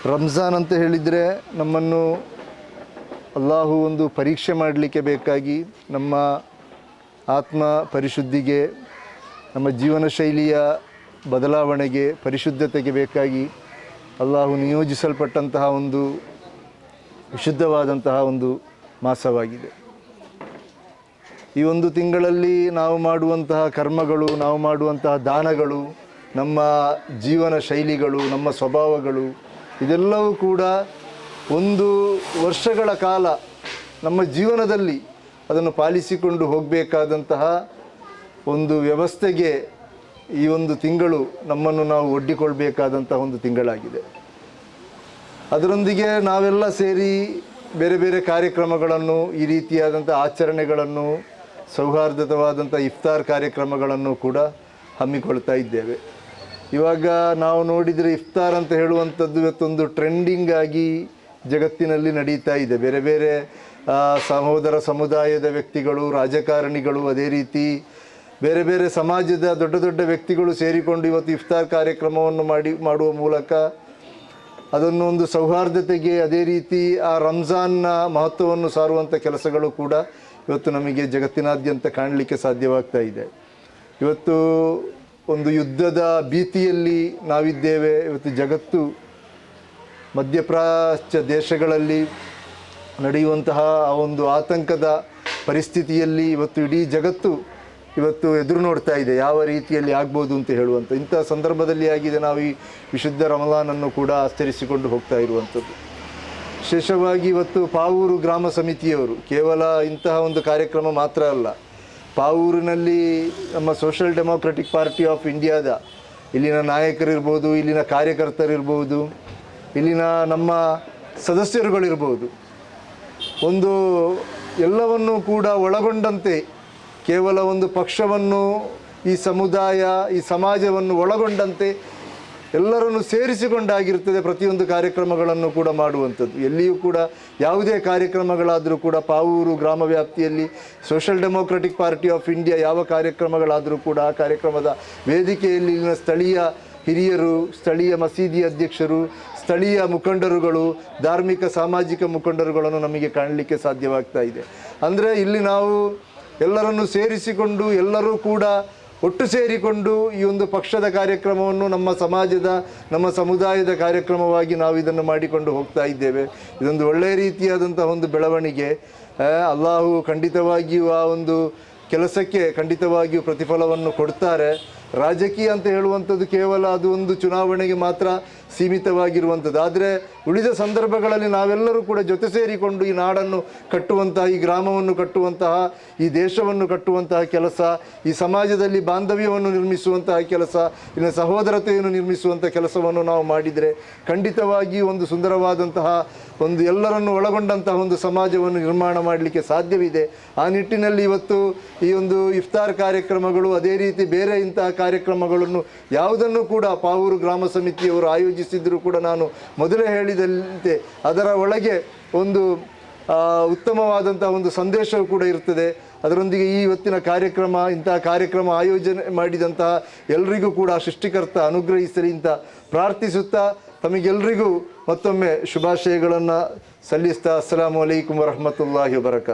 ರಂಜಾನ್ ಅಂತ ಹೇಳಿದರೆ ನಮ್ಮನ್ನು ಅಲ್ಲಾಹು ಒಂದು ಪರೀಕ್ಷೆ ಮಾಡಲಿಕ್ಕೆ ಬೇಕಾಗಿ ನಮ್ಮ ಆತ್ಮ ಪರಿಶುದ್ಧಿಗೆ, ನಮ್ಮ ಜೀವನ ಶೈಲಿಯ ಬದಲಾವಣೆಗೆ, ಪರಿಶುದ್ಧತೆಗೆ ಬೇಕಾಗಿ ಅಲ್ಲಾಹು ನಿಯೋಜಿಸಲ್ಪಟ್ಟಂತಹ ಒಂದು ವಿಶುದ್ಧವಾದಂತಹ ಒಂದು ಮಾಸವಾಗಿದೆ. ಈ ಒಂದು ತಿಂಗಳಲ್ಲಿ ನಾವು ಮಾಡುವಂತಹ ಕರ್ಮಗಳು, ನಾವು ಮಾಡುವಂತಹ ದಾನಗಳು, ನಮ್ಮ ಜೀವನ ಶೈಲಿಗಳು, ನಮ್ಮ ಸ್ವಭಾವಗಳು ಇದೆಲ್ಲವೂ ಕೂಡ ಒಂದು ವರ್ಷಗಳ ಕಾಲ ನಮ್ಮ ಜೀವನದಲ್ಲಿ ಅದನ್ನು ಪಾಲಿಸಿಕೊಂಡು ಹೋಗಬೇಕಾದಂತಹ ಒಂದು ವ್ಯವಸ್ಥೆಗೆ ಈ ಒಂದು ತಿಂಗಳು ನಮ್ಮನ್ನು ನಾವು ಒಡ್ಡಿಕೊಳ್ಬೇಕಾದಂತಹ ಒಂದು ತಿಂಗಳಾಗಿದೆ. ಅದರೊಂದಿಗೆ ನಾವೆಲ್ಲ ಸೇರಿ ಬೇರೆ ಬೇರೆ ಕಾರ್ಯಕ್ರಮಗಳನ್ನು, ಈ ರೀತಿಯಾದಂಥ ಆಚರಣೆಗಳನ್ನು, ಸೌಹಾರ್ದತವಾದಂಥ ಇಫ್ತಾರ್ ಕಾರ್ಯಕ್ರಮಗಳನ್ನು ಕೂಡ ಹಮ್ಮಿಕೊಳ್ತಾ ಇದ್ದೇವೆ. ಇವಾಗ ನಾವು ನೋಡಿದರೆ ಇಫ್ತಾರ್ ಅಂತ ಹೇಳುವಂಥದ್ದು ಇವತ್ತೊಂದು ಟ್ರೆಂಡಿಂಗ್ ಆಗಿ ಜಗತ್ತಿನಲ್ಲಿ ನಡೀತಾ ಇದೆ. ಬೇರೆ ಬೇರೆ ಸಹೋದರ ಸಮುದಾಯದ ವ್ಯಕ್ತಿಗಳು, ರಾಜಕಾರಣಿಗಳು, ಅದೇ ರೀತಿ ಬೇರೆ ಬೇರೆ ಸಮಾಜದ ದೊಡ್ಡ ದೊಡ್ಡ ವ್ಯಕ್ತಿಗಳು ಸೇರಿಕೊಂಡು ಇವತ್ತು ಇಫ್ತಾರ್ ಕಾರ್ಯಕ್ರಮವನ್ನು ಮಾಡುವ ಮೂಲಕ ಅದನ್ನು ಒಂದು ಸೌಹಾರ್ದತೆಗೆ, ಅದೇ ರೀತಿ ಆ ರಂಜಾನ್ನ ಮಹತ್ವವನ್ನು ಸಾರುವಂಥ ಕೆಲಸಗಳು ಕೂಡ ಇವತ್ತು ನಮಗೆ ಜಗತ್ತಿನಾದ್ಯಂತ ಕಾಣಲಿಕ್ಕೆ ಸಾಧ್ಯವಾಗ್ತಾ ಇದೆ. ಇವತ್ತು ಒಂದು ಯುದ್ಧದ ಭೀತಿಯಲ್ಲಿ ನಾವಿದ್ದೇವೆ. ಇವತ್ತು ಜಗತ್ತು ಮಧ್ಯಪ್ರಾಚ್ಯ ದೇಶಗಳಲ್ಲಿ ನಡೆಯುವಂತಹ ಆ ಒಂದು ಆತಂಕದ ಪರಿಸ್ಥಿತಿಯಲ್ಲಿ ಇವತ್ತು ಇಡೀ ಜಗತ್ತು ಇವತ್ತು ಎದುರು ನೋಡ್ತಾ ಇದೆ, ಯಾವ ರೀತಿಯಲ್ಲಿ ಆಗ್ಬೋದು ಅಂತ ಹೇಳುವಂಥ ಇಂಥ ಸಂದರ್ಭದಲ್ಲಿ ಆಗಿದೆ ನಾವು ಈ ವಿಶುದ್ಧ ರಮಲಾನನ್ನು ಕೂಡ ಆಚರಿಸಿಕೊಂಡು ಹೋಗ್ತಾ ಇರುವಂಥದ್ದು. ವಿಶೇಷವಾಗಿ ಇವತ್ತು ಪಾವೂರು ಗ್ರಾಮ ಸಮಿತಿಯವರು ಕೇವಲ ಇಂತಹ ಒಂದು ಕಾರ್ಯಕ್ರಮ ಮಾತ್ರ ಅಲ್ಲ, ಪಾವೂರಿನಲ್ಲಿ ನಮ್ಮ ಸೋಷಿಯಲ್ ಡೆಮೋಕ್ರೆಟಿಕ್ ಪಾರ್ಟಿ ಆಫ್ ಇಂಡಿಯಾದ ಇಲ್ಲಿನ ನಾಯಕರಿರ್ಬೋದು, ಇಲ್ಲಿನ ಕಾರ್ಯಕರ್ತರಿರ್ಬೋದು, ಇಲ್ಲಿನ ನಮ್ಮ ಸದಸ್ಯರುಗಳಿರ್ಬೋದು, ಒಂದು ಎಲ್ಲವನ್ನೂ ಕೂಡ ಒಳಗೊಂಡಂತೆ ಕೇವಲ ಒಂದು ಪಕ್ಷವನ್ನು, ಈ ಸಮುದಾಯ, ಈ ಸಮಾಜವನ್ನು ಒಳಗೊಂಡಂತೆ ಎಲ್ಲರನ್ನು ಸೇರಿಸಿಕೊಂಡಾಗಿರ್ತದೆ ಪ್ರತಿಯೊಂದು ಕಾರ್ಯಕ್ರಮಗಳನ್ನು ಕೂಡ ಮಾಡುವಂಥದ್ದು. ಎಲ್ಲಿಯೂ ಕೂಡ ಯಾವುದೇ ಕಾರ್ಯಕ್ರಮಗಳಾದರೂ ಕೂಡ ಪಾವೂರು ಗ್ರಾಮ ವ್ಯಾಪ್ತಿಯಲ್ಲಿ social democratic party of India ಯಾವ ಕಾರ್ಯಕ್ರಮಗಳಾದರೂ ಕೂಡ ಆ ಕಾರ್ಯಕ್ರಮದ ವೇದಿಕೆಯಲ್ಲಿ ಸ್ಥಳೀಯ ಹಿರಿಯರು, ಸ್ಥಳೀಯ ಮಸೀದಿ ಅಧ್ಯಕ್ಷರು, ಸ್ಥಳೀಯ ಮುಖಂಡರುಗಳು, ಧಾರ್ಮಿಕ ಸಾಮಾಜಿಕ ಮುಖಂಡರುಗಳನ್ನು ನಮಗೆ ಕಾಣಲಿಕ್ಕೆ ಸಾಧ್ಯವಾಗ್ತಾ ಇದೆ. ಅಂದರೆ ಇಲ್ಲಿ ನಾವು ಎಲ್ಲರನ್ನು ಸೇರಿಸಿಕೊಂಡು, ಎಲ್ಲರೂ ಕೂಡ ಒಟ್ಟು ಸೇರಿಕೊಂಡು ಈ ಒಂದು ಪಕ್ಷದ ಕಾರ್ಯಕ್ರಮವನ್ನು ನಮ್ಮ ಸಮಾಜದ, ನಮ್ಮ ಸಮುದಾಯದ ಕಾರ್ಯಕ್ರಮವಾಗಿ ನಾವು ಇದನ್ನು ಮಾಡಿಕೊಂಡು ಹೋಗ್ತಾ ಇದ್ದೇವೆ. ಇದೊಂದು ಒಳ್ಳೆಯ ರೀತಿಯಾದಂಥ ಒಂದು ಬೆಳವಣಿಗೆ. ಅಲ್ಲಾಹು ಖಂಡಿತವಾಗಿಯೂ ಆ ಒಂದು ಕೆಲಸಕ್ಕೆ ಖಂಡಿತವಾಗಿಯೂ ಪ್ರತಿಫಲವನ್ನು ಕೊಡ್ತಾರೆ. ರಾಜಕೀಯ ಅಂತ ಹೇಳುವಂಥದ್ದು ಕೇವಲ ಅದು ಒಂದು ಚುನಾವಣೆಗೆ ಮಾತ್ರ ಸೀಮಿತವಾಗಿರುವಂಥದ್ದು. ಆದರೆ ಉಳಿದ ಸಂದರ್ಭಗಳಲ್ಲಿ ನಾವೆಲ್ಲರೂ ಕೂಡ ಜೊತೆ ಸೇರಿಕೊಂಡು ಈ ನಾಡನ್ನು ಕಟ್ಟುವಂತಹ, ಈ ಗ್ರಾಮವನ್ನು ಕಟ್ಟುವಂತಹ, ಈ ದೇಶವನ್ನು ಕಟ್ಟುವಂತಹ ಕೆಲಸ, ಈ ಸಮಾಜದಲ್ಲಿ ಬಾಂಧವ್ಯವನ್ನು ನಿರ್ಮಿಸುವಂತಹ ಕೆಲಸ, ಇನ್ನು ಸಹೋದರತೆಯನ್ನು ನಿರ್ಮಿಸುವಂಥ ಕೆಲಸವನ್ನು ನಾವು ಮಾಡಿದರೆ ಖಂಡಿತವಾಗಿಯೂ ಒಂದು ಸುಂದರವಾದಂತಹ ಒಂದು ಎಲ್ಲರನ್ನು ಒಳಗೊಂಡಂತಹ ಒಂದು ಸಮಾಜವನ್ನು ನಿರ್ಮಾಣ ಮಾಡಲಿಕ್ಕೆ ಸಾಧ್ಯವಿದೆ. ಆ ನಿಟ್ಟಿನಲ್ಲಿ ಇವತ್ತು ಈ ಒಂದು ಇಫ್ತಾರ್ ಕಾರ್ಯಕ್ರಮಗಳು, ಅದೇ ರೀತಿ ಬೇರೆ ಇಂತಹ ಕಾರ್ಯಕ್ರಮಗಳನ್ನು ಯಾವುದನ್ನು ಕೂಡ ಪಾವೂರು ಗ್ರಾಮ ಸಮಿತಿಯವರು ಆಯೋಜಿಸಿದರೂ ಕೂಡ ನಾನು ಮೊದಲೇ ಹೇಳಿದಂತೆ ಅದರ ಒಳಗೆ ಒಂದು ಉತ್ತಮವಾದಂತಹ ಒಂದು ಸಂದೇಶವೂ ಕೂಡ ಇರ್ತದೆ. ಅದರೊಂದಿಗೆ ಈ ಇವತ್ತಿನ ಕಾರ್ಯಕ್ರಮ, ಇಂತಹ ಕಾರ್ಯಕ್ರಮ ಆಯೋಜನೆ ಮಾಡಿದಂತಹ ಎಲ್ಲರಿಗೂ ಕೂಡ ಸೃಷ್ಟಿಕರ್ತ ಅನುಗ್ರಹಿಸಲಿ ಅಂತ ಪ್ರಾರ್ಥಿಸುತ್ತಾ ತಮಗೆಲ್ಲರಿಗೂ ಮತ್ತೊಮ್ಮೆ ಶುಭಾಶಯಗಳನ್ನು ಸಲ್ಲಿಸ್ತಾ ಅಸ್ಸಲಾಮು ಅಲೈಕುಂ ವರಹಮತುಲ್ಲಾಹಿ ವಬರಕಾತು.